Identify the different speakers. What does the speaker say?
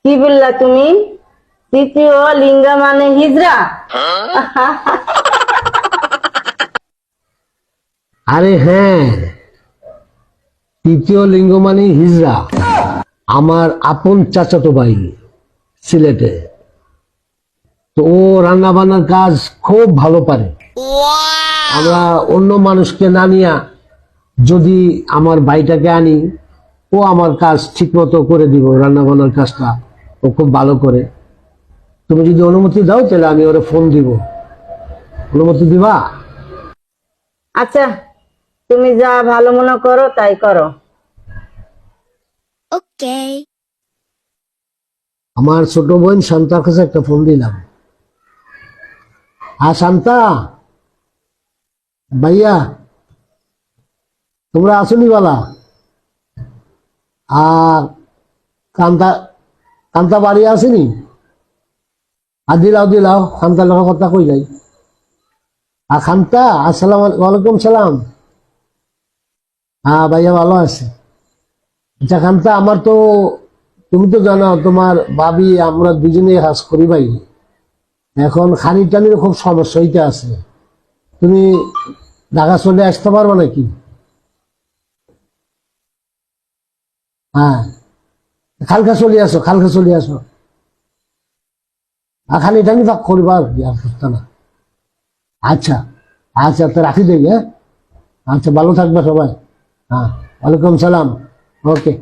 Speaker 1: কি বললা তুমি? তৃতীয় লিঙ্গ মানে হিজড়া?
Speaker 2: আরে হ্যাঁ, তৃতীয় লিঙ্গ মানে হিজড়া। আমার আপন চাচাতো ভাই সিলেটে। তো ও রান্না বান্নার কাজ খুব ভালো পারে। আমরা অন্য মানুষকে না নিয়া যদি আমার ভাইটাকে আনি, ও আমার কাজ ঠিক মতো করে দিব। রান্না বান্নার কাজটা ও খুব ভালো করে। তুমি যদি অনুমতি দাও তাহলে আমি ওরে ফোন দিব। অনুমতি দিবা?
Speaker 1: আচ্ছা, তুমি যা ভালো মনে করো তাই করো।
Speaker 3: Okay.
Speaker 2: আমার ছোট বোন শান্তার কাছে একটা ফোন দিলাম। শান্তা, ভাইয়া তোমরা আসনি বালা? আর কান্তা কান্তা বাড়ি আসেনি? দিলাও খান্তার লোকের কথা কই যাই। খান্তা, আসসালাম ওয়ালাইকুম সালাম। হ্যাঁ ভাইয়া ভালো আছে। আচ্ছা খান্তা, আমার তো তুমি তো জানো তোমার ভাবি আমরা দুজনেই কাজ করি ভাই। এখন খানি টানির খুব সমস্যা হইতে আছে। তুমি ঢাকা চলে আসতে পারবে নাকি? হ্যাঁ, খালকা চলে আসো। খালি টানি ভাগ করবা আর কি, আর করতে না। আচ্ছা আচ্ছা, তো রাখি দেই। হ্যাঁ, আচ্ছা ভালো থাকবে সবাই। হ্যাঁ, ওয়ালাইকুম সালাম। ওকে।